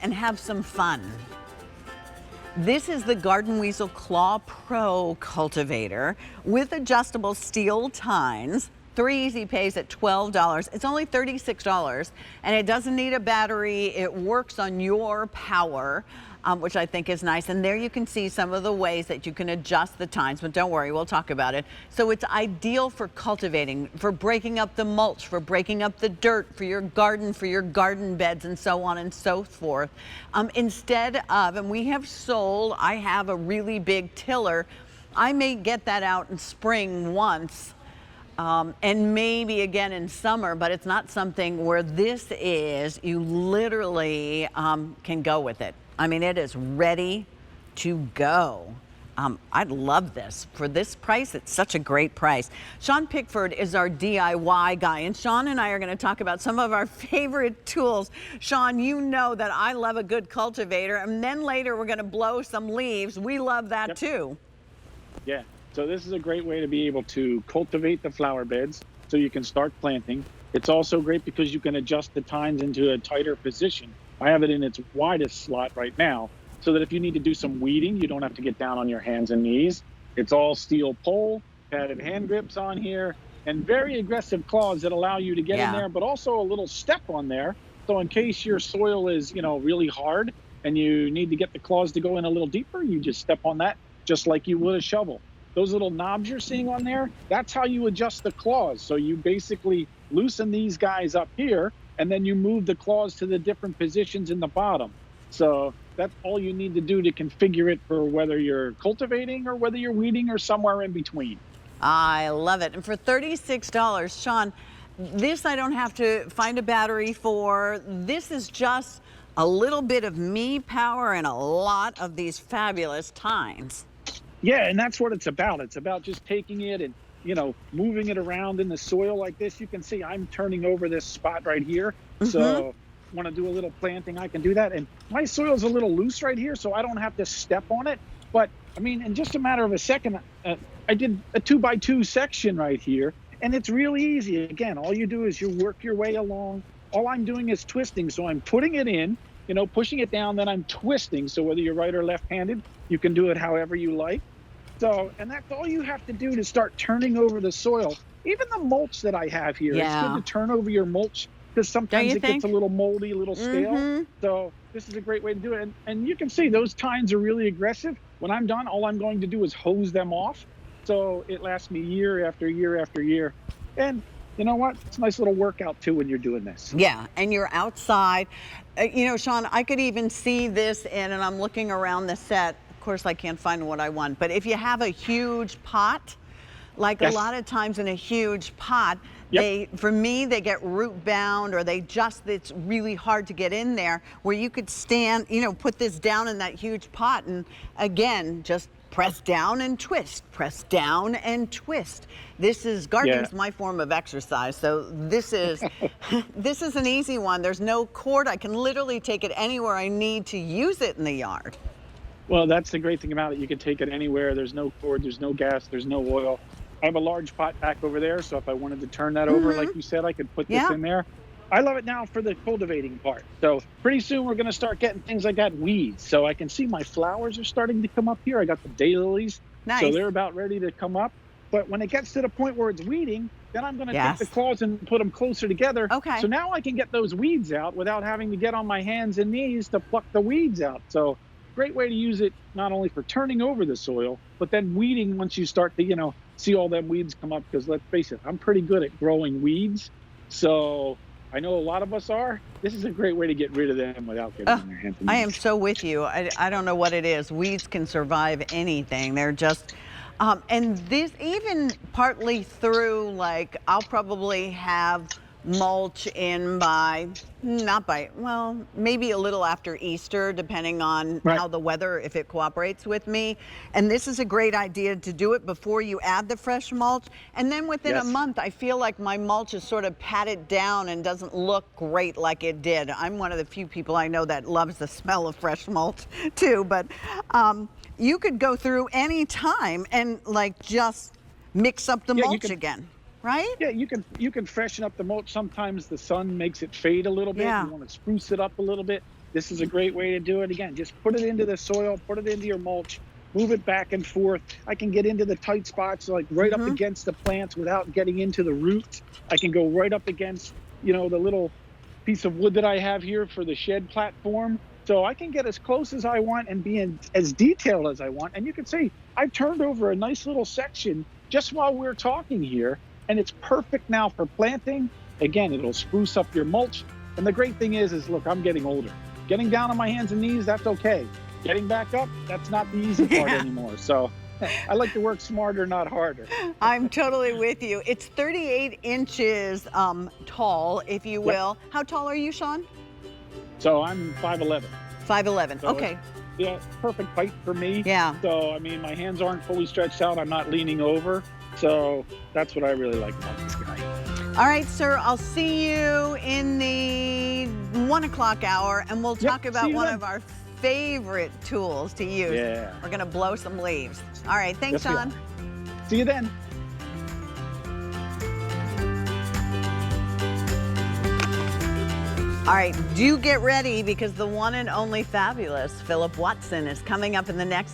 and have some fun. This is the Garden Weasel Claw Pro Cultivator with adjustable steel tines. 3 easy pays at $12. It's only $36, and it doesn't need a battery. It works on your power, which I think is nice. And there you can see some of the ways that you can adjust the tines, but don't worry, we'll talk about it. So it's ideal for cultivating, for breaking up the mulch, for breaking up the dirt, for your garden beds, and so on and so forth. Instead of, and we have sold, I have a really big tiller. I may get that out in spring once. And maybe again in summer, but it's not something where this is, you literally can go with it. I mean, it is ready to go. I'd love this. For this price, it's such a great price. Sean Pickford is our DIY guy, and Sean and I are going to talk about some of our favorite tools. Sean, you know that I love a good cultivator, and then later we're going to blow some leaves. We love that too. Yeah. So this is a great way to be able to cultivate the flower beds so you can start planting. It's also great because you can adjust the tines into a tighter position. I have it in its widest slot right now so that if you need to do some weeding, you don't have to get down on your hands and knees. It's all steel pole, padded hand grips on here, and very aggressive claws that allow you to get in there, but also a little step on there. So in case your soil is, really hard and you need to get the claws to go in a little deeper, you just step on that just like you would a shovel. Those little knobs you're seeing on there, that's how you adjust the claws. So you basically loosen these guys up here, and then you move the claws to the different positions in the bottom. So that's all you need to do to configure it for whether you're cultivating or whether you're weeding or somewhere in between. I love it. And for $36, Sean, this I don't have to find a battery for. This is just a little bit of me power and a lot of these fabulous tines. Yeah, and that's what it's about. It's about just taking it and, moving it around in the soil like this. You can see I'm turning over this spot right here. So want to do a little planting, I can do that. And my soil's a little loose right here, so I don't have to step on it. But, I mean, in just a matter of a second, I did a 2x2 section right here, and it's really easy. Again, all you do is you work your way along. All I'm doing is twisting. So I'm putting it in, pushing it down, then I'm twisting. So whether you're right or left-handed, you can do it however you like. So, and that's all you have to do to start turning over the soil. Even the mulch that I have here, it's good to turn over your mulch because sometimes it gets a little moldy, a little stale. So this is a great way to do it. And you can see those tines are really aggressive. When I'm done, all I'm going to do is hose them off. So it lasts me year after year after year. And you know what? It's a nice little workout too when you're doing this. Yeah, and you're outside. Sean, I could even see this and I'm looking around the set. Of course, I can't find what I want, but if you have a huge pot, like a lot of times in a huge pot, for me, they get root bound or it's really hard to get in there, where you could stand, put this down in that huge pot and again, just press down and twist, press down and twist. Gardening's my form of exercise. So this is, this is an easy one. There's no cord. I can literally take it anywhere I need to use it in the yard. Well, that's the great thing about it. You can take it anywhere. There's no cord, there's no gas, there's no oil. I have a large pot back over there, so if I wanted to turn that over, like you said, I could put this in there. I love it now for the cultivating part. So pretty soon we're going to start getting things like that, weeds. So I can see my flowers are starting to come up here. I got the daylilies, so they're about ready to come up. But when it gets to the point where it's weeding, then I'm going to take the claws and put them closer together. So now I can get those weeds out without having to get on my hands and knees to pluck the weeds out. So great way to use it, not only for turning over the soil, but then weeding once you start to, see all them weeds come up. Because let's face it, I'm pretty good at growing weeds. So I know a lot of us are. This is a great way to get rid of them without getting on your hands and knees. I am so with you. I don't know what it is. Weeds can survive anything. They're just, and this even partly through, like, I'll probably have mulch in maybe a little after Easter, depending on how the weather, if it cooperates with me. And this is a great idea to do it before you add the fresh mulch. And then within a month, I feel like my mulch is sort of patted down and doesn't look great like it did. I'm one of the few people I know that loves the smell of fresh mulch too, but you could go through any time and just mix up the mulch again. Right? Yeah, you can freshen up the mulch. Sometimes the sun makes it fade a little bit. You want to spruce it up a little bit. this is a great way to do it. Again, just put it into the soil, put it into your mulch, move it back and forth. I can get into the tight spots, like right up against the plants without getting into the roots. I can go right up against, the little piece of wood that I have here for the shed platform. So I can get as close as I want and be as detailed as I want. And you can see I've turned over a nice little section just while we're talking here, and it's perfect now for planting. Again, it'll spruce up your mulch. And the great thing is look, I'm getting older. Getting down on my hands and knees, that's okay. Getting back up, that's not the easy part anymore. So I like to work smarter, not harder. I'm totally with you. It's 38 inches tall, if you will. Yep. How tall are you, Sean? So I'm 5'11". 5'11", so okay. Yeah, perfect height for me. Yeah. So, I mean, my hands aren't fully stretched out. I'm not leaning over. So that's what I really like about this guy. All right, sir, I'll see you in the 1 o'clock hour, and we'll talk about one of our favorite tools to use. Yeah. We're gonna blow some leaves. All right, thanks, Sean. See you then. All right, do get ready because the one and only fabulous Philip Watson is coming up in the next